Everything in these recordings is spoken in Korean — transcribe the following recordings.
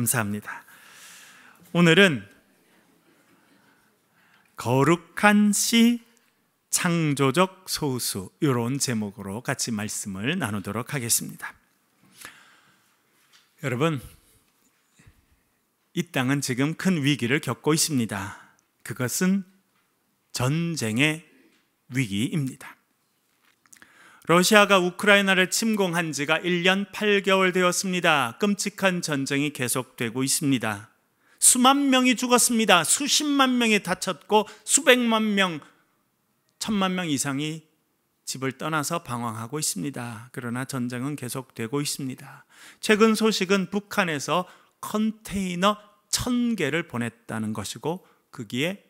감사합니다. 오늘은 거룩한 시 창조적 소수, 이런 제목으로 같이 말씀을 나누도록 하겠습니다. 여러분, 이 땅은 지금 큰 위기를 겪고 있습니다. 그것은 전쟁의 위기입니다. 러시아가 우크라이나를 침공한 지가 1년 8개월 되었습니다. 끔찍한 전쟁이 계속되고 있습니다. 수만 명이 죽었습니다. 수십만 명이 다쳤고 수백만 명, 천만 명 이상이 집을 떠나서 방황하고 있습니다. 그러나 전쟁은 계속되고 있습니다. 최근 소식은 북한에서 컨테이너 1000개를 보냈다는 것이고, 거기에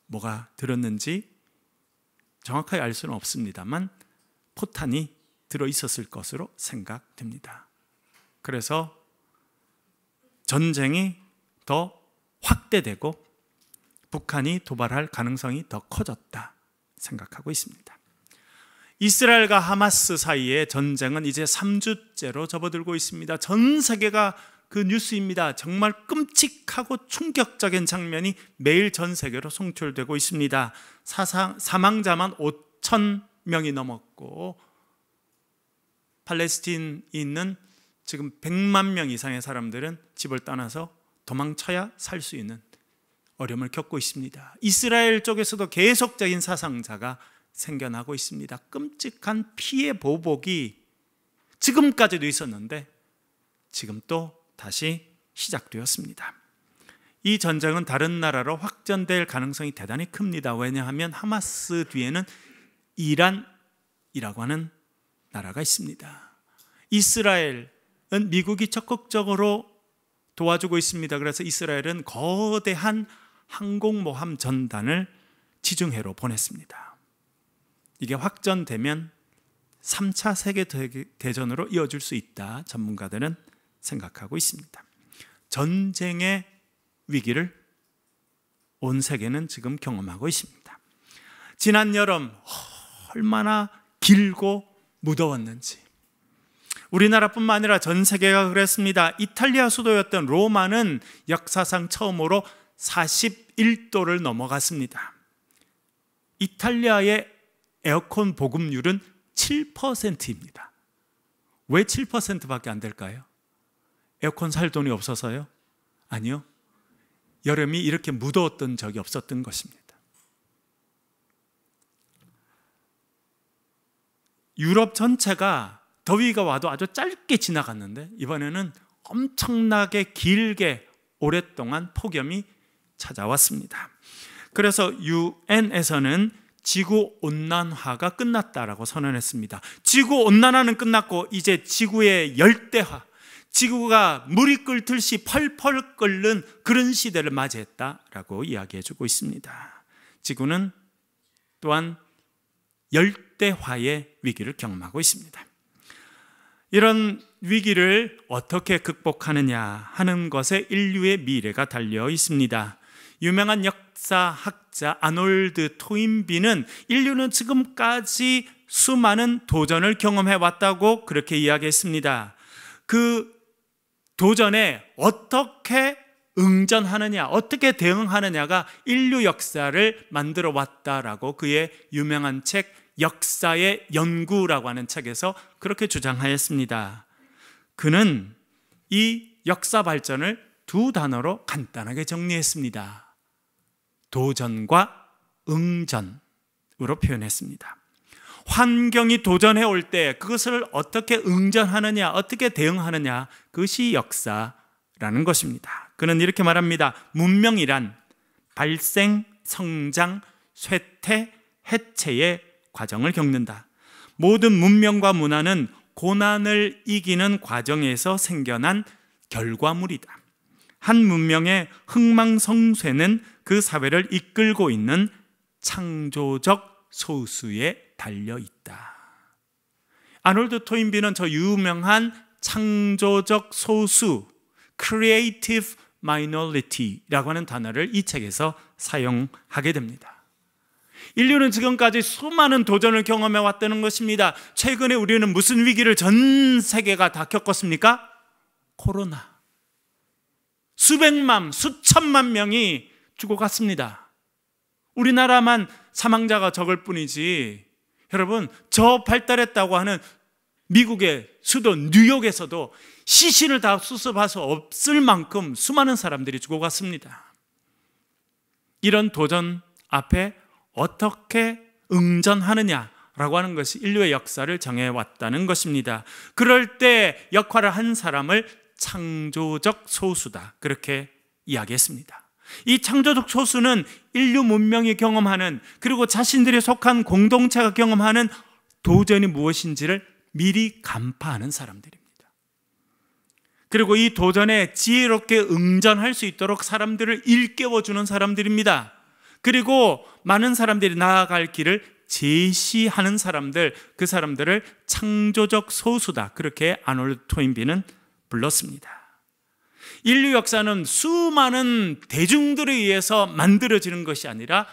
뭐가 들었는지 정확하게 알 수는 없습니다만 포탄이 들어있었을 것으로 생각됩니다. 그래서 전쟁이 더 확대되고 북한이 도발할 가능성이 더 커졌다 생각하고 있습니다. 이스라엘과 하마스 사이의 전쟁은 이제 3주째로 접어들고 있습니다. 전 세계가 그 뉴스입니다. 정말 끔찍하고 충격적인 장면이 매일 전 세계로 송출되고 있습니다. 사망자만 5,000명이 넘었고, 팔레스틴에 있는 지금 100만 명 이상의 사람들은 집을 떠나서 도망쳐야 살 수 있는 어려움을 겪고 있습니다. 이스라엘 쪽에서도 계속적인 사상자가 생겨나고 있습니다. 끔찍한 피해 보복이 지금까지도 있었는데 지금 또 다시 시작되었습니다. 이 전쟁은 다른 나라로 확전될 가능성이 대단히 큽니다. 왜냐하면 하마스 뒤에는 이란이라고 하는 나라가 있습니다. 이스라엘은 미국이 적극적으로 도와주고 있습니다. 그래서 이스라엘은 거대한 항공모함 전단을 지중해로 보냈습니다. 이게 확전되면 3차 세계대전으로 이어질 수 있다, 전문가들은 생각하고 있습니다. 전쟁의 위기를 온 세계는 지금 경험하고 있습니다. 지난 여름 얼마나 길고 무더웠는지, 우리나라뿐만 아니라 전 세계가 그랬습니다. 이탈리아 수도였던 로마는 역사상 처음으로 41도를 넘어갔습니다. 이탈리아의 에어컨 보급률은 7%입니다. 왜 7%밖에 안 될까요? 에어컨 살 돈이 없어서요? 아니요. 여름이 이렇게 무더웠던 적이 없었던 것입니다. 유럽 전체가 더위가 와도 아주 짧게 지나갔는데 이번에는 엄청나게 길게 오랫동안 폭염이 찾아왔습니다. 그래서 유엔에서는 지구온난화가 끝났다라고 선언했습니다. 지구온난화는 끝났고 이제 지구의 열대화, 지구가 물이 끓듯이 펄펄 끓는 그런 시대를 맞이했다라고 이야기해주고 있습니다. 지구는 또한 열대화의 위기를 경험하고 있습니다. 이런 위기를 어떻게 극복하느냐 하는 것에 인류의 미래가 달려 있습니다. 유명한 역사학자 아놀드 토인비는 인류는 지금까지 수많은 도전을 경험해 왔다고 그렇게 이야기했습니다. 그 도전에 어떻게 응전하느냐, 어떻게 대응하느냐가 인류 역사를 만들어 왔다라고 그의 유명한 책 역사의 연구라고 하는 책에서 그렇게 주장하였습니다. 그는 이 역사 발전을 두 단어로 간단하게 정리했습니다. 도전과 응전으로 표현했습니다. 환경이 도전해 올 때 그것을 어떻게 응전하느냐, 어떻게 대응하느냐, 그것이 역사라는 것입니다. 그는 이렇게 말합니다. 문명이란 발생, 성장, 쇠퇴, 해체의 과정을 겪는다. 모든 문명과 문화는 고난을 이기는 과정에서 생겨난 결과물이다. 한 문명의 흥망성쇠는 그 사회를 이끌고 있는 창조적 소수에 달려있다. 아놀드 토인비는 저 유명한 창조적 소수, creative minority라고 하는 단어를 이 책에서 사용하게 됩니다. 인류는 지금까지 수많은 도전을 경험해 왔다는 것입니다. 최근에 우리는 무슨 위기를 전 세계가 다 겪었습니까? 코로나. 수백만, 수천만 명이 죽어갔습니다. 우리나라만 사망자가 적을 뿐이지, 여러분, 저 발달했다고 하는 미국의 수도 뉴욕에서도 시신을 다 수습할 수 없을 만큼 수많은 사람들이 죽어갔습니다. 이런 도전 앞에 어떻게 응전하느냐라고 하는 것이 인류의 역사를 정해왔다는 것입니다. 그럴 때 역할을 한 사람을 창조적 소수다, 그렇게 이야기했습니다. 이 창조적 소수는 인류 문명이 경험하는, 그리고 자신들이 속한 공동체가 경험하는 도전이 무엇인지를 미리 간파하는 사람들입니다. 그리고 이 도전에 지혜롭게 응전할 수 있도록 사람들을 일깨워주는 사람들입니다. 그리고 많은 사람들이 나아갈 길을 제시하는 사람들, 그 사람들을 창조적 소수다, 그렇게 아놀드 토인비는 불렀습니다. 인류 역사는 수많은 대중들에 의해서 만들어지는 것이 아니라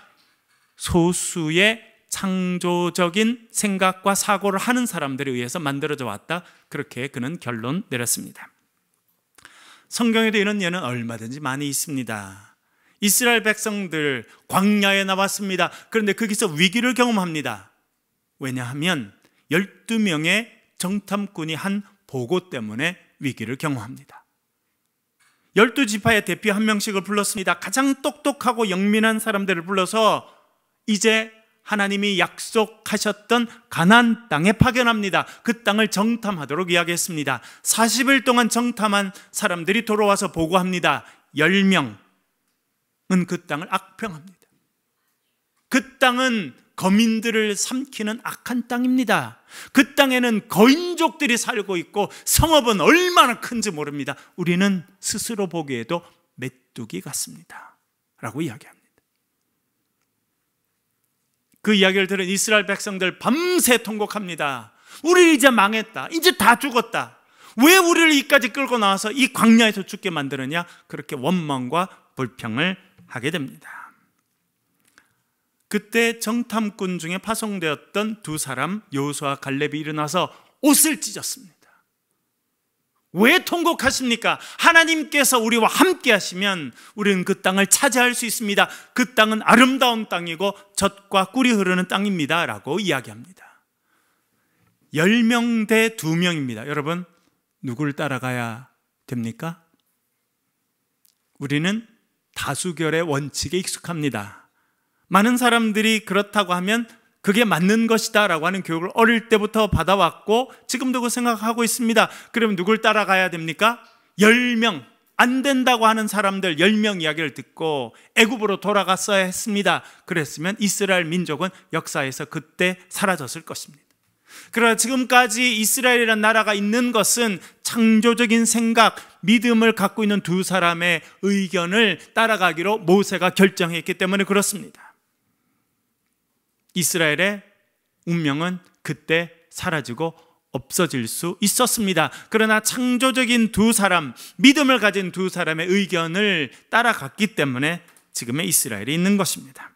소수의 창조적인 생각과 사고를 하는 사람들에 의해서 만들어져 왔다, 그렇게 그는 결론 내렸습니다. 성경에도 이런 예는 얼마든지 많이 있습니다. 이스라엘 백성들 광야에 나왔습니다. 그런데 거기서 위기를 경험합니다. 왜냐하면 12명의 정탐꾼이 한 보고 때문에 위기를 경험합니다. 12지파의 대표 한 명씩을 불렀습니다. 가장 똑똑하고 영민한 사람들을 불러서 이제 하나님이 약속하셨던 가나안 땅에 파견합니다. 그 땅을 정탐하도록 이야기했습니다. 40일 동안 정탐한 사람들이 돌아와서 보고합니다. 10명은 그 땅을 악평합니다. 그 땅은 거민들을 삼키는 악한 땅입니다. 그 땅에는 거인족들이 살고 있고 성읍은 얼마나 큰지 모릅니다. 우리는 스스로 보기에도 메뚜기 같습니다 라고 이야기합니다. 그 이야기를 들은 이스라엘 백성들 밤새 통곡합니다. 우리 이제 망했다, 이제 다 죽었다, 왜 우리를 이까지 끌고 나와서 이 광야에서 죽게 만드느냐, 그렇게 원망과 불평을 하게 됩니다. 그때 정탐꾼 중에 파송되었던 두 사람 여호수아와 갈렙이 일어나서 옷을 찢었습니다. 왜 통곡하십니까? 하나님께서 우리와 함께 하시면 우리는 그 땅을 차지할 수 있습니다. 그 땅은 아름다운 땅이고 젖과 꿀이 흐르는 땅입니다 라고 이야기합니다. 10명 대 2명입니다. 여러분, 누굴 따라가야 됩니까? 우리는 다수결의 원칙에 익숙합니다. 많은 사람들이 그렇다고 하면 그게 맞는 것이다 라고 하는 교육을 어릴 때부터 받아왔고 지금도 그 생각하고 있습니다. 그러면 누굴 따라가야 됩니까? 10명, 안 된다고 하는 사람들 10명 이야기를 듣고 애굽으로 돌아갔어야 했습니다. 그랬으면 이스라엘 민족은 역사에서 그때 사라졌을 것입니다. 그러나 지금까지 이스라엘이라는 나라가 있는 것은 창조적인 생각, 믿음을 갖고 있는 두 사람의 의견을 따라가기로 모세가 결정했기 때문에 그렇습니다. 이스라엘의 운명은 그때 사라지고 없어질 수 있었습니다. 그러나 창조적인 두 사람, 믿음을 가진 두 사람의 의견을 따라갔기 때문에 지금의 이스라엘이 있는 것입니다.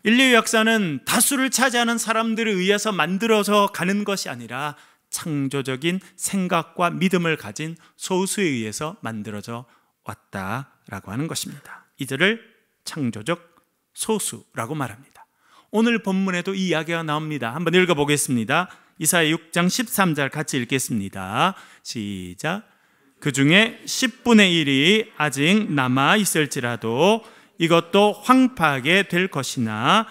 인류의 역사는 다수를 차지하는 사람들에 의해서 만들어져 가는 것이 아니라 창조적인 생각과 믿음을 가진 소수에 의해서 만들어져 왔다라고 하는 것입니다. 이들을 창조적 소수라고 말합니다. 오늘 본문에도 이 이야기가 나옵니다. 한번 읽어보겠습니다. 이사야 6장 13절 같이 읽겠습니다. 시작. 그 중에 10분의 1이 아직 남아 있을지라도 이것도 황폐하게 될 것이나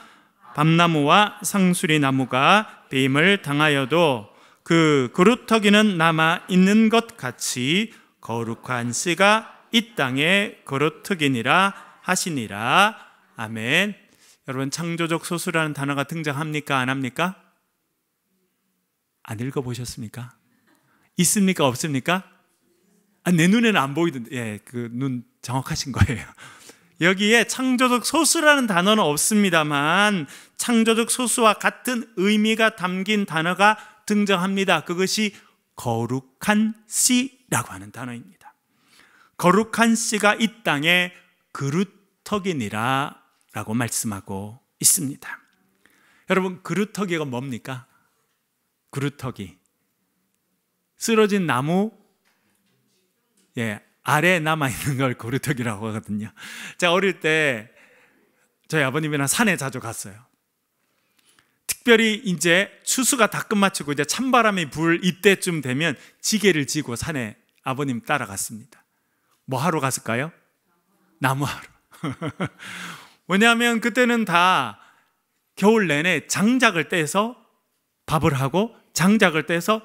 밤나무와 상수리 나무가 배임을 당하여도 그 그루터기는 남아 있는 것 같이 거룩한 씨가 이 땅에 그루터기니라 하시니라. 아멘. 여러분, 창조적 소수라는 단어가 등장합니까? 안 합니까? 안 읽어보셨습니까? 있습니까? 없습니까? 내 눈에는 안 보이던데, 예, 그 눈 정확하신 거예요. 여기에 창조적 소수라는 단어는 없습니다만 창조적 소수와 같은 의미가 담긴 단어가 등장합니다. 그것이 거룩한 씨라고 하는 단어입니다. 거룩한 씨가 이 땅에 그루터기니라 라고 말씀하고 있습니다. 여러분, 그루터기가 뭡니까? 그루터기, 쓰러진 나무, 예, 아래에 남아있는 걸 고루터기라고 하거든요. 제가 어릴 때 저희 아버님이랑 산에 자주 갔어요. 특별히 이제 추수가 다 끝마치고 이제 찬바람이 불 이때쯤 되면 지게를 지고 산에 아버님 따라갔습니다. 뭐 하러 갔을까요? 나무하러. 왜냐하면 그때는 다 겨울 내내 장작을 떼서 밥을 하고 장작을 떼서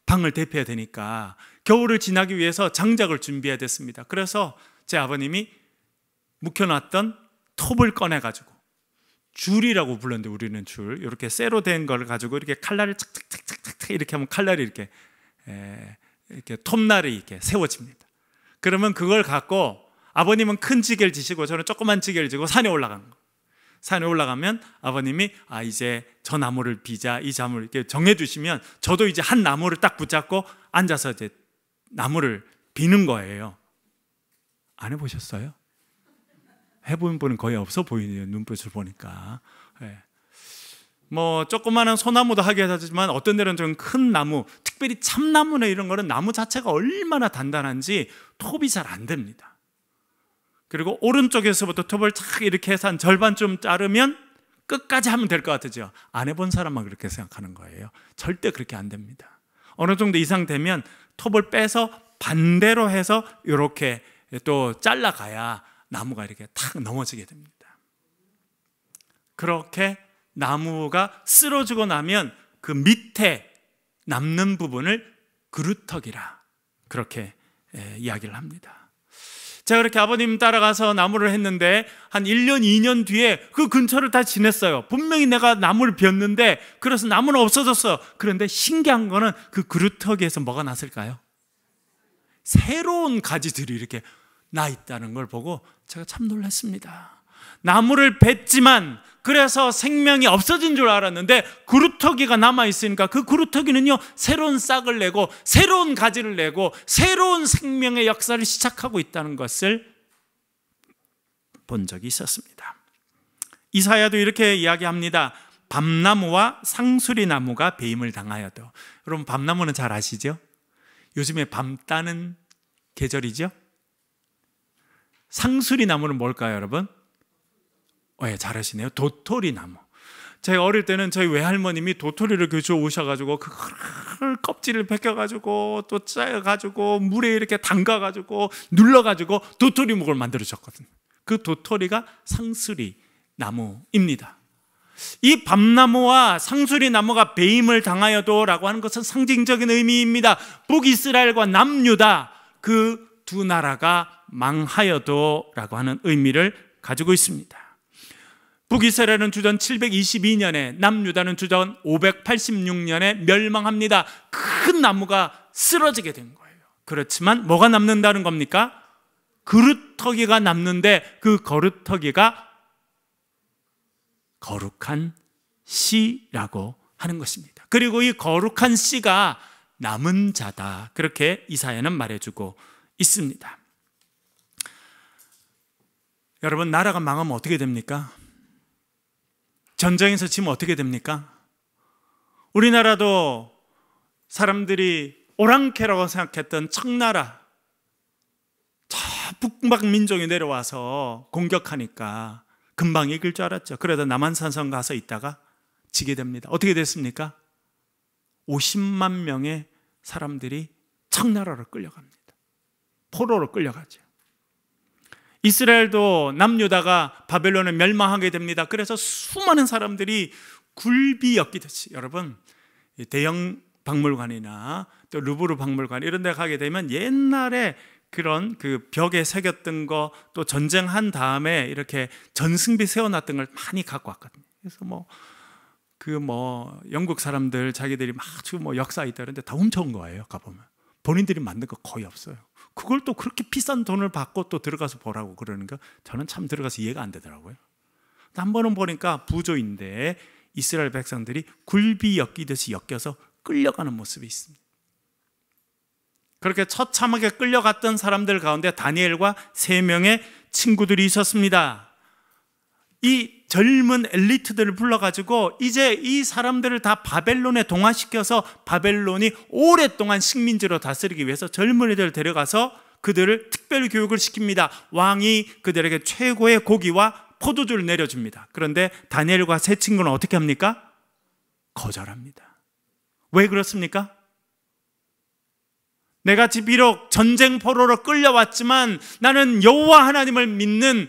방을 대표해야 되니까 겨울을 지나기 위해서 장작을 준비해야 됐습니다. 그래서 제 아버님이 묵혀놨던 톱을 꺼내가지고, 줄이라고 불렀는데 우리는 줄, 이렇게 쇠로 된 걸 가지고 이렇게 칼날을 착착착착착 이렇게 하면 칼날이 이렇게 톱날이 이렇게 세워집니다. 그러면 그걸 갖고 아버님은 큰 지게를 지시고 저는 조그만 지게를 지고 산에 올라간 거예요. 산에 올라가면 아버님이 이제 저 나무를 비자, 이 나무를 이렇게 정해주시면 저도 이제 한 나무를 딱 붙잡고 앉아서 이제 나무를 비는 거예요. 안 해보셨어요? 해본 분은 거의 없어 보이네요, 눈빛을 보니까. 뭐 조그마한 소나무도 하게 하지만 어떤 데는 좀 큰 나무, 특별히 참나무나 이런 거는 나무 자체가 얼마나 단단한지 톱이 잘 안 됩니다. 그리고 오른쪽에서부터 톱을 착 이렇게 해서 한 절반쯤 자르면 끝까지 하면 될 것 같으죠. 안 해본 사람만 그렇게 생각하는 거예요. 절대 그렇게 안 됩니다. 어느 정도 이상 되면 톱을 빼서 반대로 해서 이렇게 또 잘라가야 나무가 이렇게 탁 넘어지게 됩니다. 그렇게 나무가 쓰러지고 나면 그 밑에 남는 부분을 그루터기라, 그렇게 이야기를 합니다. 제가 그렇게 아버님 따라가서 나무를 했는데 한 1년, 2년 뒤에 그 근처를 다 지냈어요. 분명히 내가 나무를 베었는데 그래서 나무는 없어졌어요. 그런데 신기한 거는 그 그루터기에서 뭐가 났을까요? 새로운 가지들이 이렇게 나 있다는 걸 보고 제가 참 놀랐습니다. 나무를 뱄지만 그래서 생명이 없어진 줄 알았는데 그루터기가 남아있으니까 그 그루터기는요 새로운 싹을 내고 새로운 가지를 내고 새로운 생명의 역사를 시작하고 있다는 것을 본 적이 있었습니다. 이사야도 이렇게 이야기합니다. 밤나무와 상수리나무가 배임을 당하여도. 여러분, 밤나무는 잘 아시죠? 요즘에 밤 따는 계절이죠? 상수리나무는 뭘까요, 여러분? 잘하시네요. 도토리나무. 제가 어릴 때는 저희 외할머님이 도토리를 교주 오셔가지고 그걸 껍질을 벗겨가지고 또 짜가지고 물에 이렇게 담가가지고 눌러가지고 도토리묵을 만들어줬거든요. 그 도토리가 상수리나무입니다. 이 밤나무와 상수리나무가 배임을 당하여도 라고 하는 것은 상징적인 의미입니다. 북이스라엘과 남유다, 그 두 나라가 망하여도 라고 하는 의미를 가지고 있습니다. 북이스라엘은 주전 722년에, 남유다는 주전 586년에 멸망합니다. 큰 나무가 쓰러지게 된 거예요. 그렇지만 뭐가 남는다는 겁니까? 그루터기가 남는데 그 그루터기가 거룩한 씨라고 하는 것입니다. 그리고 이 거룩한 씨가 남은 자다, 그렇게 이사야는 말해주고 있습니다. 여러분, 나라가 망하면 어떻게 됩니까? 전쟁에서 지면 어떻게 됩니까? 우리나라도 사람들이 오랑캐라고 생각했던 청나라, 저 북방 민족이 내려와서 공격하니까 금방 이길 줄 알았죠. 그래도 남한산성 가서 있다가 지게 됩니다. 어떻게 됐습니까? 50만 명의 사람들이 청나라로 끌려갑니다. 포로로 끌려가죠. 이스라엘도 남유다가 바벨론에 멸망하게 됩니다. 그래서 수많은 사람들이 굴비 엮이듯이, 여러분, 대형 박물관이나 또 루브르 박물관 이런 데 가게 되면 옛날에 그런 그 벽에 새겼던 거, 또 전쟁한 다음에 이렇게 전승비 세워놨던 걸 많이 갖고 왔거든요. 그래서 영국 사람들 자기들이 아주 역사 있다 그러는데 다 훔쳐온 거예요. 가보면 본인들이 만든 거 거의 없어요. 그걸 또 그렇게 비싼 돈을 받고 또 들어가서 보라고 그러는 거, 저는 참 들어가서 이해가 안 되더라고요. 한 번은 보니까 부조인데 이스라엘 백성들이 굴비 엮이듯이 엮여서 끌려가는 모습이 있습니다. 그렇게 처참하게 끌려갔던 사람들 가운데 다니엘과 3명의 친구들이 있었습니다. 이 젊은 엘리트들을 불러가지고 이제 이 사람들을 다 바벨론에 동화시켜서 바벨론이 오랫동안 식민지로 다스리기 위해서 젊은이들을 데려가서 그들을 특별히 특별 교육을 시킵니다. 왕이 그들에게 최고의 고기와 포도주를 내려줍니다. 그런데 다니엘과 세 친구는 어떻게 합니까? 거절합니다. 왜 그렇습니까? 내가 비록 전쟁 포로로 끌려왔지만 나는 여호와 하나님을 믿는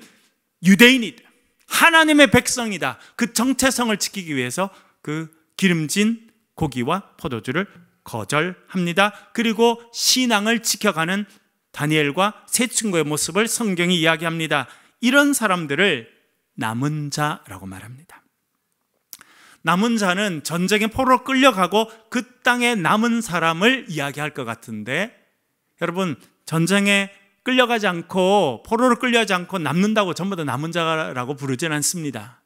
유대인이다. 하나님의 백성이다. 그 정체성을 지키기 위해서 그 기름진 고기와 포도주를 거절합니다. 그리고 신앙을 지켜가는 다니엘과 세 친구의 모습을 성경이 이야기합니다. 이런 사람들을 남은 자라고 말합니다. 남은 자는 전쟁에 포로로 끌려가고 그 땅에 남은 사람을 이야기할 것 같은데, 여러분, 전쟁에 끌려가지 않고 포로로 끌려가지 않고 남는다고 전부 다 남은 자라고 부르진 않습니다.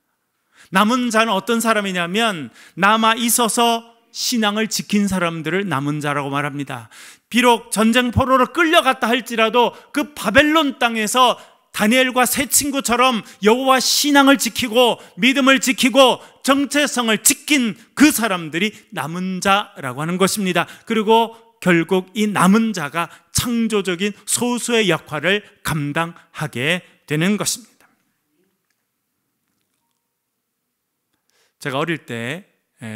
남은 자는 어떤 사람이냐면 남아 있어서 신앙을 지킨 사람들을 남은 자라고 말합니다. 비록 전쟁 포로로 끌려갔다 할지라도 그 바벨론 땅에서 다니엘과 세 친구처럼 여호와 신앙을 지키고 믿음을 지키고 정체성을 지킨 그 사람들이 남은 자라고 하는 것입니다. 그리고 결국 이 남은 자가 창조적인 소수의 역할을 감당하게 되는 것입니다. 제가 어릴 때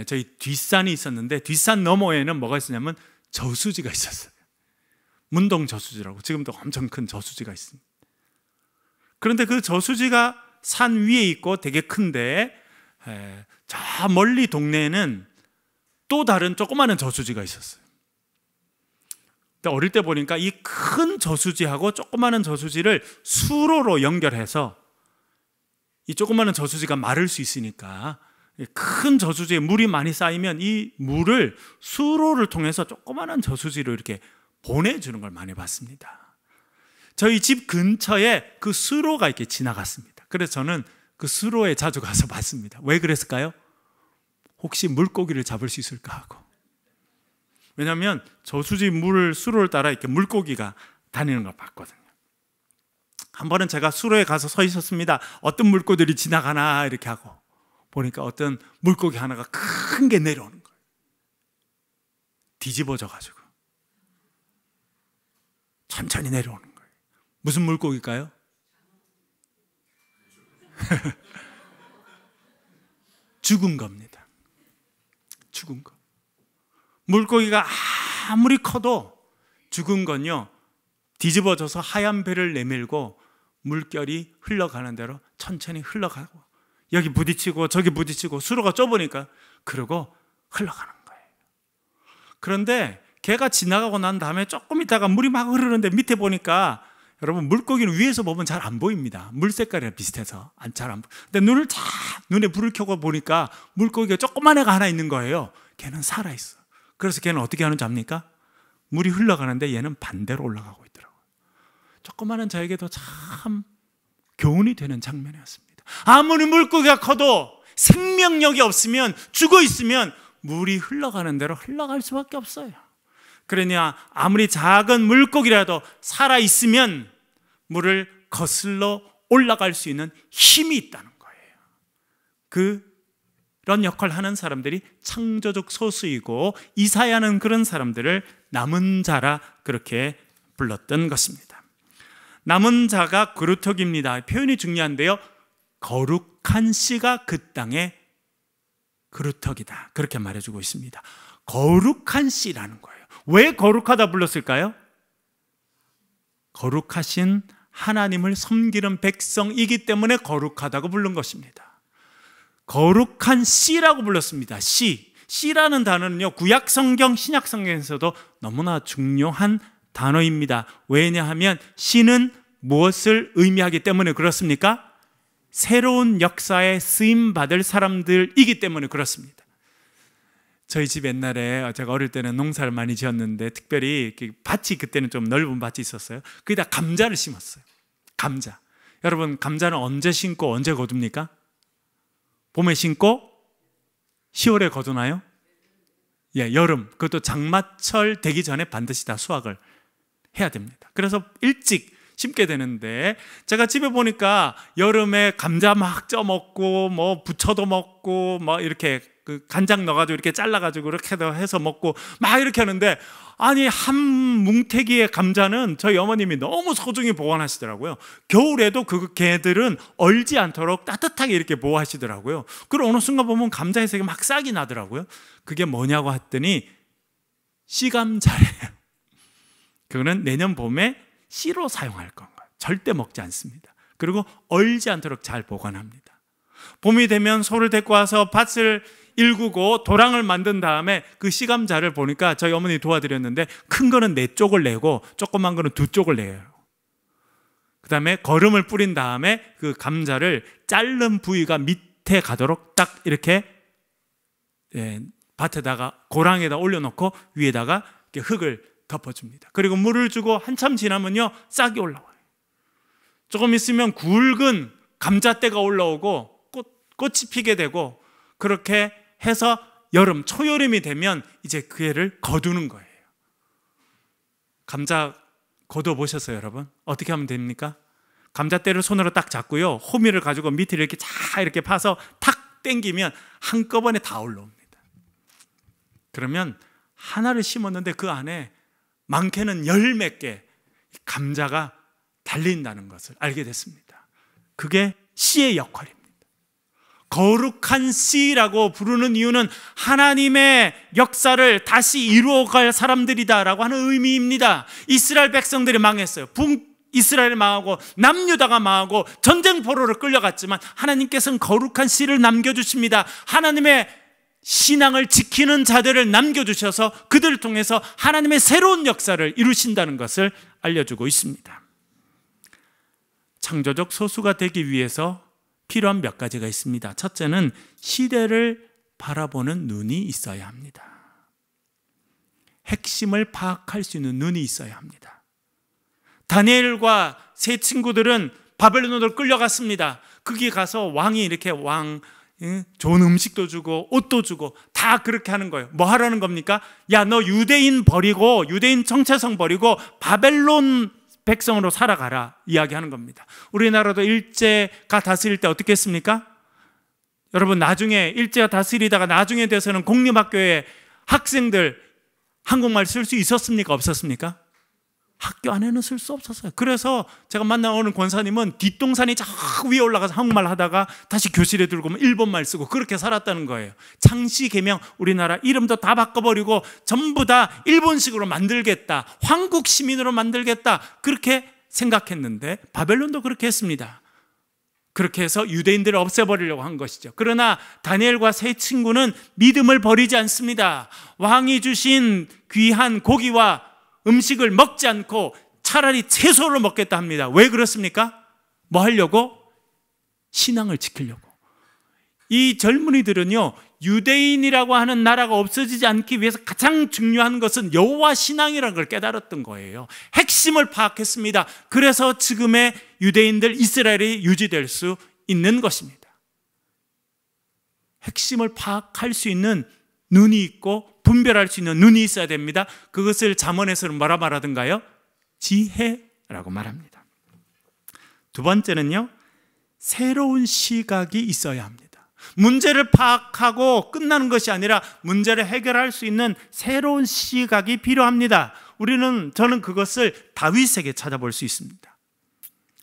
저희 뒷산이 있었는데 뒷산 너머에는 뭐가 있었냐면 저수지가 있었어요. 문동 저수지라고, 지금도 엄청 큰 저수지가 있습니다. 그런데 그 저수지가 산 위에 있고 되게 큰데 저 멀리 동네에는 또 다른 조그마한 저수지가 있었어요. 근데 어릴 때 보니까 이 큰 저수지하고 조그마한 저수지를 수로로 연결해서 이 조그마한 저수지가 마를 수 있으니까 큰 저수지에 물이 많이 쌓이면 이 물을 수로를 통해서 조그마한 저수지로 이렇게 보내주는 걸 많이 봤습니다. 저희 집 근처에 그 수로가 이렇게 지나갔습니다. 그래서 저는 그 수로에 자주 가서 봤습니다. 왜 그랬을까요? 혹시 물고기를 잡을 수 있을까 하고. 왜냐하면 저수지 물을 수로를 따라 이렇게 물고기가 다니는 걸 봤거든요. 한 번은 제가 수로에 가서 서 있었습니다. 어떤 물고기들이 지나가나 이렇게 하고 보니까 어떤 물고기 하나가 큰 게 내려오는 거예요. 뒤집어져 가지고 천천히 내려오는 거예요. 무슨 물고기일까요? 죽은 겁니다. 죽은 거. 물고기가 아무리 커도 죽은 건요, 뒤집어져서 하얀 배를 내밀고 물결이 흘러가는 대로 천천히 흘러가고 여기 부딪히고 저기 부딪히고 수로가 좁으니까 그러고 흘러가는 거예요. 그런데 걔가 지나가고 난 다음에 조금 있다가 물이 막 흐르는데 밑에 보니까, 여러분, 물고기는 위에서 보면 잘 안 보입니다. 물 색깔이랑 비슷해서 잘 안 보여요. 근데 눈에 불을 켜고 보니까 물고기가 조그만 애가 하나 있는 거예요. 걔는 살아있어. 그래서 걔는 어떻게 하는지 압니까? 물이 흘러가는데 얘는 반대로 올라가고 있더라고요. 조그마한 저에게도 참 교훈이 되는 장면이었습니다. 아무리 물고기가 커도 생명력이 없으면, 죽어 있으면 물이 흘러가는 대로 흘러갈 수밖에 없어요. 그러냐, 아무리 작은 물고기라도 살아있으면 물을 거슬러 올라갈 수 있는 힘이 있다는 거예요. 그런 역할을 하는 사람들이 창조적 소수이고, 이사야는 그런 사람들을 남은 자라 그렇게 불렀던 것입니다. 남은 자가 그루터기입니다. 표현이 중요한데요, 거룩한 씨가 그 땅의 그루터기다, 그렇게 말해주고 있습니다. 거룩한 씨라는 거예요. 왜 거룩하다 불렀을까요? 거룩하신 하나님을 섬기는 백성이기 때문에 거룩하다고 부른 것입니다. 거룩한 씨라고 불렀습니다. 씨라는 단어는요, 구약 성경, 신약 성경에서도 너무나 중요한 단어입니다. 왜냐하면 씨는 무엇을 의미하기 때문에 그렇습니까? 새로운 역사에 쓰임받을 사람들이기 때문에 그렇습니다. 저희 집 옛날에 제가 어릴 때는 농사를 많이 지었는데, 특별히 밭이, 그때는 좀 넓은 밭이 있었어요. 거기다 감자를 심었어요. 감자. 여러분, 감자는 언제 심고 언제 거둡니까? 봄에 심고 10월에 거두나요? 예, 여름. 그것도 장마철 되기 전에 반드시 다 수확을 해야 됩니다. 그래서 일찍 심게 되는데, 제가 집에 보니까 여름에 감자 막 쪄 먹고 뭐 부쳐도 먹고 뭐 이렇게 그 간장 넣어가지고 이렇게 잘라가지고 이렇게 해서 먹고 막 이렇게 하는데, 아니 한 뭉태기의 감자는 저희 어머님이 너무 소중히 보관하시더라고요. 겨울에도 그 개들은 얼지 않도록 따뜻하게 이렇게 보호하시더라고요. 그리고 어느 순간 보면 감자에서 막 싹이 나더라고요. 그게 뭐냐고 했더니 씨감자래요. 그거는 내년 봄에 씨로 사용할 건가요? 절대 먹지 않습니다. 그리고 얼지 않도록 잘 보관합니다. 봄이 되면 소를 데리고 와서 밭을 일구고 도랑을 만든 다음에 그 씨감자를 보니까 저희 어머니 도와드렸는데, 큰 거는 4쪽을 내고 조그만 거는 2쪽을 내요. 그 다음에 거름을 뿌린 다음에 그 감자를 자른 부위가 밑에 가도록 딱 이렇게 밭에다가 고랑에다 올려놓고 위에다가 이렇게 흙을 덮어줍니다. 그리고 물을 주고 한참 지나면요 싹이 올라와요. 조금 있으면 굵은 감자대가 올라오고 꽃이 피게 되고, 그렇게 해서 여름, 초여름이 되면 이제 그 애를 거두는 거예요. 감자 거둬 보셨어요, 여러분? 어떻게 하면 됩니까? 감자대를 손으로 딱 잡고요, 호미를 가지고 밑을 이렇게 쫙 이렇게 파서 탁 당기면 한꺼번에 다 올라옵니다. 그러면 하나를 심었는데 그 안에 많게는 10몇 개 감자가 달린다는 것을 알게 됐습니다. 그게 씨의 역할입니다. 거룩한 씨라고 부르는 이유는 하나님의 역사를 다시 이루어갈 사람들이다라고 하는 의미입니다. 이스라엘 백성들이 망했어요. 북이스라엘이 망하고 남유다가 망하고 전쟁 포로로 끌려갔지만 하나님께서는 거룩한 씨를 남겨주십니다. 하나님의 신앙을 지키는 자들을 남겨주셔서 그들을 통해서 하나님의 새로운 역사를 이루신다는 것을 알려주고 있습니다. 창조적 소수가 되기 위해서 필요한 몇 가지가 있습니다. 첫째는 시대를 바라보는 눈이 있어야 합니다. 핵심을 파악할 수 있는 눈이 있어야 합니다. 다니엘과 세 친구들은 바벨론으로 끌려갔습니다. 거기 가서 왕이 이렇게 좋은 음식도 주고 옷도 주고 다 그렇게 하는 거예요. 뭐 하라는 겁니까? 야, 너 유대인 버리고, 유대인 정체성 버리고 바벨론 백성으로 살아가라 이야기하는 겁니다. 우리나라도 일제가 다스릴 때 어떻게 했습니까? 여러분, 나중에 일제가 다스리다가 나중에 돼서는 공립학교에 학생들 한국말 쓸 수 있었습니까? 없었습니까? 학교 안에는 쓸 수 없었어요. 그래서 제가 만난 어느 권사님은 뒷동산이 저 위에 올라가서 한국말 하다가 다시 교실에 들고 오면 일본말 쓰고 그렇게 살았다는 거예요. 창씨 개명, 우리나라 이름도 다 바꿔버리고 전부 다 일본식으로 만들겠다, 황국 시민으로 만들겠다, 그렇게 생각했는데 바벨론도 그렇게 했습니다. 그렇게 해서 유대인들을 없애버리려고 한 것이죠. 그러나 다니엘과 세 친구는 믿음을 버리지 않습니다. 왕이 주신 귀한 고기와 음식을 먹지 않고 차라리 채소를 먹겠다 합니다. 왜 그렇습니까? 뭐 하려고? 신앙을 지키려고. 이 젊은이들은요, 유대인이라고 하는 나라가 없어지지 않기 위해서 가장 중요한 것은 여호와 신앙이라는 걸 깨달았던 거예요. 핵심을 파악했습니다. 그래서 지금의 유대인들, 이스라엘이 유지될 수 있는 것입니다. 핵심을 파악할 수 있는 눈이 있고 분별할 수 있는 눈이 있어야 됩니다. 그것을 잠언에서는 뭐라 말하던가요? 지혜라고 말합니다. 두 번째는요, 새로운 시각이 있어야 합니다. 문제를 파악하고 끝나는 것이 아니라 문제를 해결할 수 있는 새로운 시각이 필요합니다. 저는 그것을 다윗에게 찾아볼 수 있습니다.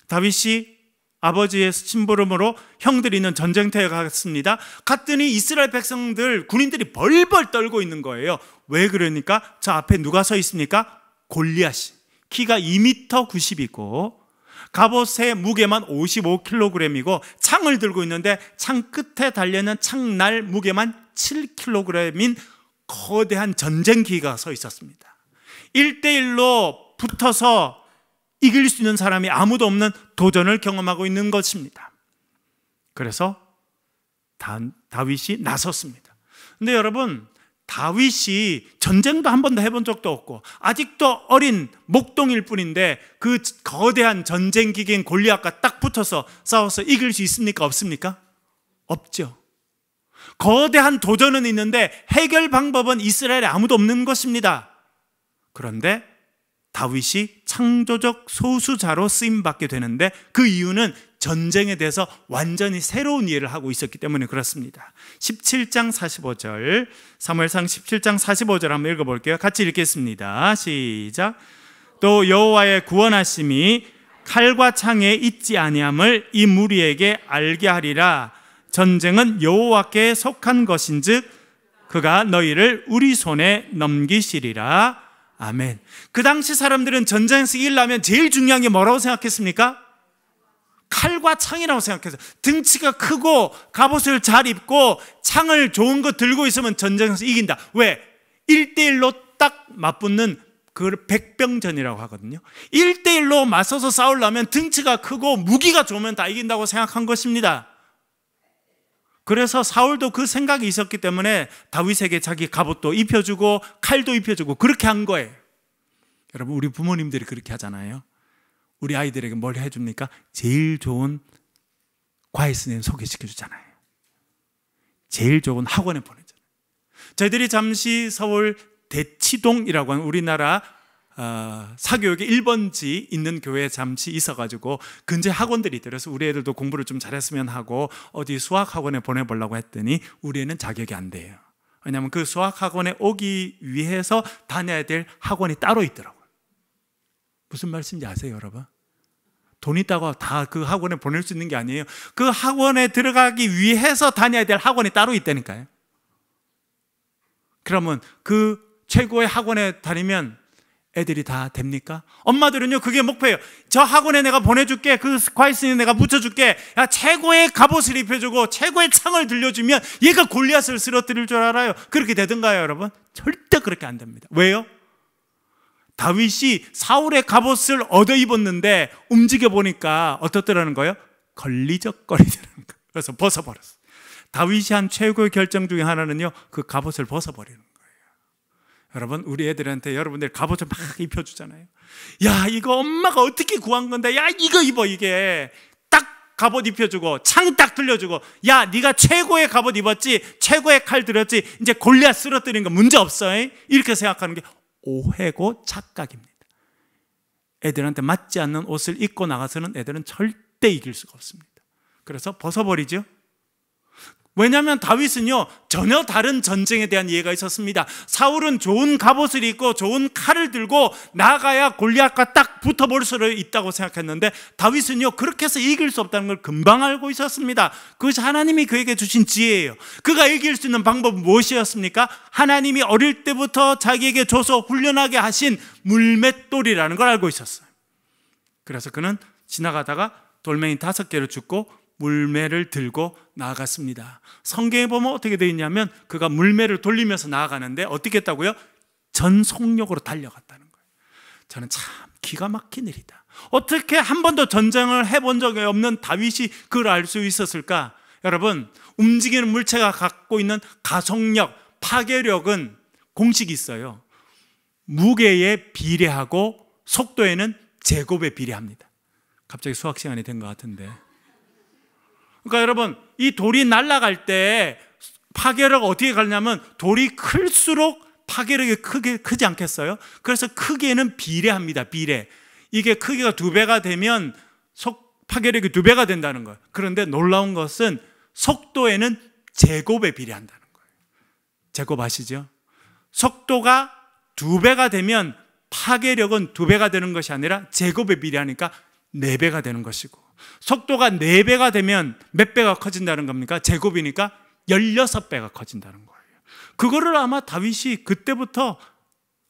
다윗이 아버지의 심부름으로 형들이 있는 전쟁터에 갔습니다. 갔더니 이스라엘 백성들, 군인들이 벌벌 떨고 있는 거예요. 왜 그러니까? 저 앞에 누가 서 있습니까? 골리앗이. 키가 2m 90이고 갑옷의 무게만 55kg이고 창을 들고 있는데 창 끝에 달려있는 창날 무게만 7kg인 거대한 전쟁기가 서 있었습니다. 1대1로 붙어서 이길 수 있는 사람이 아무도 없는 도전을 경험하고 있는 것입니다. 그래서 다윗이 나섰습니다. 근데 여러분, 다윗이 전쟁도 한 번도 해본 적도 없고 아직도 어린 목동일 뿐인데 그 거대한 전쟁기계인 골리앗과 딱 붙어서 싸워서 이길 수 있습니까? 없습니까? 없죠. 거대한 도전은 있는데 해결 방법은 이스라엘에 아무도 없는 것입니다. 그런데 다윗이 창조적 소수자로 쓰임받게 되는데 그 이유는 전쟁에 대해서 완전히 새로운 이해를 하고 있었기 때문에 그렇습니다. 17장 45절, 사무엘상 17장 45절 한번 읽어볼게요. 같이 읽겠습니다. 시작. 또 여호와의 구원하심이 칼과 창에 있지 아니함을 이 무리에게 알게 하리라. 전쟁은 여호와께 속한 것인즉 그가 너희를 우리 손에 넘기시리라. 아멘. 그 당시 사람들은 전쟁에서 이기려면 제일 중요한 게 뭐라고 생각했습니까? 칼과 창이라고 생각했어요. 등치가 크고 갑옷을 잘 입고 창을 좋은 거 들고 있으면 전쟁에서 이긴다. 왜? 1대1로 딱 맞붙는 그걸 백병전이라고 하거든요. 1대1로 맞서서 싸우려면 등치가 크고 무기가 좋으면 다 이긴다고 생각한 것입니다. 그래서 사울도 그 생각이 있었기 때문에 다윗에게 자기 갑옷도 입혀주고 칼도 입혀주고 그렇게 한 거예요. 여러분, 우리 부모님들이 그렇게 하잖아요. 우리 아이들에게 뭘 해줍니까? 제일 좋은 과외 선생님 소개시켜 주잖아요. 제일 좋은 학원에 보내잖아요. 저희들이 잠시 서울 대치동이라고 하는 우리나라 사교육의 1번지 있는 교회에 잠시 있어가지고 근처에 학원들이 있더라고요. 우리 애들도 공부를 좀 잘했으면 하고 어디 수학학원에 보내보려고 했더니 우리 애는 자격이 안 돼요. 왜냐하면 그 수학학원에 오기 위해서 다녀야 될 학원이 따로 있더라고요. 무슨 말씀인지 아세요, 여러분? 돈 있다고 다 그 학원에 보낼 수 있는 게 아니에요. 그 학원에 들어가기 위해서 다녀야 될 학원이 따로 있다니까요. 그러면 그 최고의 학원에 다니면 애들이 다 됩니까? 엄마들은요, 그게 목표예요. 저 학원에 내가 보내줄게. 그 과외선생님 내가 붙여줄게. 야, 최고의 갑옷을 입혀주고 최고의 창을 들려주면 얘가 골리앗을 쓰러뜨릴 줄 알아요. 그렇게 되던가요, 여러분? 절대 그렇게 안 됩니다. 왜요? 다윗이 사울의 갑옷을 얻어 입었는데 움직여 보니까 어떻더라는 거예요? 걸리적거리더라는 거예요. 그래서 벗어버렸어요. 다윗이 한 최고의 결정 중에 하나는요, 그 갑옷을 벗어버리는 거예요. 여러분, 우리 애들한테 여러분들 갑옷을 막 입혀주잖아요. 야, 이거 엄마가 어떻게 구한 건데, 야, 이거 입어. 이게 딱 갑옷 입혀주고 창 딱 들려주고, 야, 네가 최고의 갑옷 입었지, 최고의 칼 들었지, 이제 골리앗 쓰러뜨리는 거 문제 없어. 이렇게 생각하는 게 오해고 착각입니다. 애들한테 맞지 않는 옷을 입고 나가서는 애들은 절대 이길 수가 없습니다. 그래서 벗어버리죠. 왜냐하면 다윗은요, 전혀 다른 전쟁에 대한 이해가 있었습니다. 사울은 좋은 갑옷을 입고 좋은 칼을 들고 나가야 골리앗과 딱 붙어볼 수 있다고 생각했는데 다윗은요, 그렇게 해서 이길 수 없다는 걸 금방 알고 있었습니다. 그것이 하나님이 그에게 주신 지혜예요. 그가 이길 수 있는 방법은 무엇이었습니까? 하나님이 어릴 때부터 자기에게 줘서 훈련하게 하신 물맷돌이라는 걸 알고 있었어요. 그래서 그는 지나가다가 돌멩이 5개를 줍고 물매를 들고 나아갔습니다. 성경에 보면 어떻게 되어 있냐면 그가 물매를 돌리면서 나아가는데 어떻게 했다고요? 전속력으로 달려갔다는 거예요. 저는 참 기가 막힌 일이다. 어떻게 한 번도 전쟁을 해본 적이 없는 다윗이 그걸 알 수 있었을까? 여러분, 움직이는 물체가 갖고 있는 가속력, 파괴력은 공식이 있어요. 무게에 비례하고 속도에는 제곱에 비례합니다. 갑자기 수학 시간이 된 것 같은데. 그러니까 여러분, 이 돌이 날아갈 때 파괴력이 어떻게 가냐면 돌이 클수록 파괴력이 크지 않겠어요? 그래서 크기에는 비례합니다. 비례. 이게 크기가 2배가 되면 파괴력이 2배가 된다는 거예요. 그런데 놀라운 것은 속도에는 제곱에 비례한다는 거예요. 제곱 아시죠? 속도가 2배가 되면 파괴력은 2배가 되는 것이 아니라 제곱에 비례하니까 4배가 되는 것이고, 속도가 4배가 되면 몇 배가 커진다는 겁니까? 제곱이니까 16배가 커진다는 거예요. 그거를 아마 다윗이 그때부터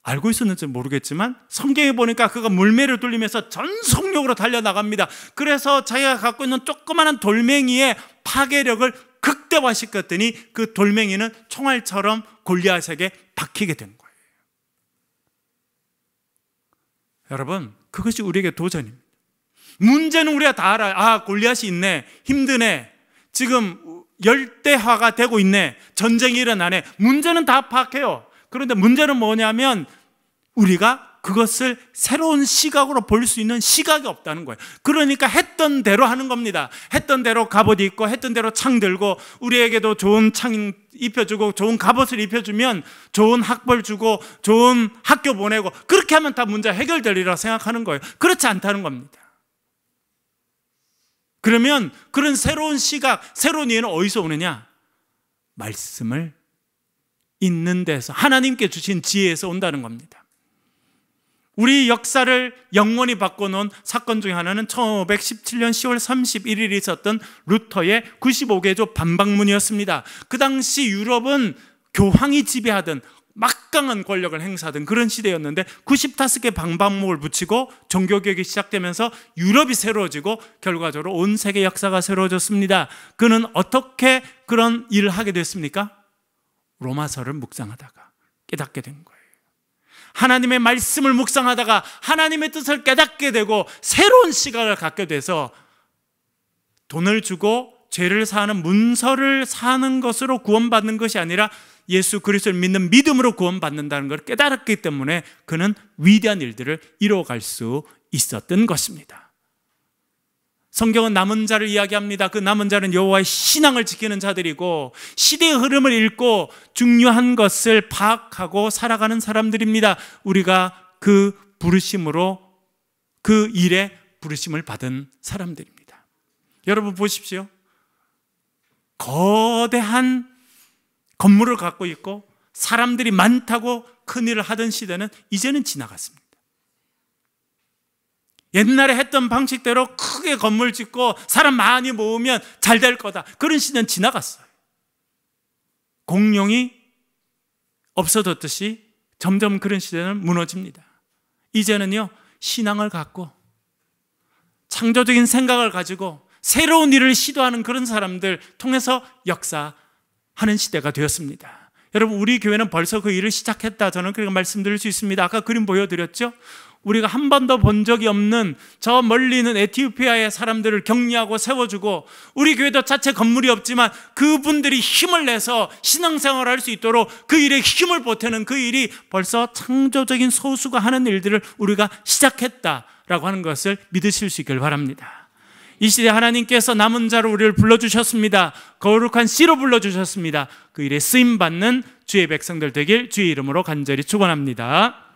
알고 있었는지 모르겠지만 성경에 보니까 그가 물매를 돌리면서 전속력으로 달려나갑니다. 그래서 자기가 갖고 있는 조그마한 돌멩이의 파괴력을 극대화시켰더니 그 돌멩이는 총알처럼 골리앗에게 박히게 된 거예요. 여러분, 그것이 우리에게 도전입니다. 문제는 우리가 다 알아요. 아, 골리앗이 있네, 힘드네, 지금 열대화가 되고 있네, 전쟁이 일어나네. 문제는 다 파악해요. 그런데 문제는 뭐냐면 우리가 그것을 새로운 시각으로 볼 수 있는 시각이 없다는 거예요. 그러니까 했던 대로 하는 겁니다. 했던 대로 갑옷 입고 했던 대로 창 들고, 우리에게도 좋은 창 입혀주고 좋은 갑옷을 입혀주면 좋은 학벌 주고 좋은 학교 보내고 그렇게 하면 다 문제 해결되리라 생각하는 거예요. 그렇지 않다는 겁니다. 그러면 그런 새로운 시각, 새로운 이해는 어디서 오느냐? 말씀을 있는 데서, 하나님께 주신 지혜에서 온다는 겁니다. 우리 역사를 영원히 바꿔놓은 사건 중에 하나는 1517년 10월 31일에 있었던 루터의 95개조 반박문이었습니다. 그 당시 유럽은 교황이 지배하던 막강한 권력을 행사하던 그런 시대였는데 95개 반박문을 붙이고 종교개혁이 시작되면서 유럽이 새로워지고 결과적으로 온 세계 역사가 새로워졌습니다. 그는 어떻게 그런 일을 하게 됐습니까? 로마서를 묵상하다가 깨닫게 된 거예요. 하나님의 말씀을 묵상하다가 하나님의 뜻을 깨닫게 되고 새로운 시각을 갖게 돼서 돈을 주고 죄를 사하는 문서를 사는 것으로 구원받는 것이 아니라 예수 그리스도를 믿는 믿음으로 구원받는다는 걸 깨달았기 때문에 그는 위대한 일들을 이뤄갈 수 있었던 것입니다. 성경은 남은 자를 이야기합니다. 그 남은 자는 여호와의 신앙을 지키는 자들이고 시대의 흐름을 읽고 중요한 것을 파악하고 살아가는 사람들입니다. 우리가 그 부르심으로, 그 일에 부르심을 받은 사람들입니다. 여러분 보십시오. 거대한 건물을 갖고 있고 사람들이 많다고 큰일을 하던 시대는 이제는 지나갔습니다. 옛날에 했던 방식대로 크게 건물 짓고 사람 많이 모으면 잘 될 거다, 그런 시대는 지나갔어요. 공룡이 없어졌듯이 점점 그런 시대는 무너집니다. 이제는요, 신앙을 갖고 창조적인 생각을 가지고 새로운 일을 시도하는 그런 사람들 통해서 역사하는 시대가 되었습니다. 여러분, 우리 교회는 벌써 그 일을 시작했다, 저는 그렇게 말씀드릴 수 있습니다. 아까 그림 보여드렸죠? 우리가 한 번도 본 적이 없는 저 멀리 있는 에티오피아의 사람들을 격리하고 세워주고, 우리 교회도 자체 건물이 없지만 그분들이 힘을 내서 신앙생활을 할 수 있도록 그 일에 힘을 보태는 그 일이 벌써 창조적인 소수가 하는 일들을 우리가 시작했다라고 하는 것을 믿으실 수 있길 바랍니다. 이 시대 하나님께서 남은 자로 우리를 불러주셨습니다. 거룩한 씨로 불러주셨습니다. 그 일에 쓰임받는 주의 백성들 되길 주의 이름으로 간절히 축원합니다.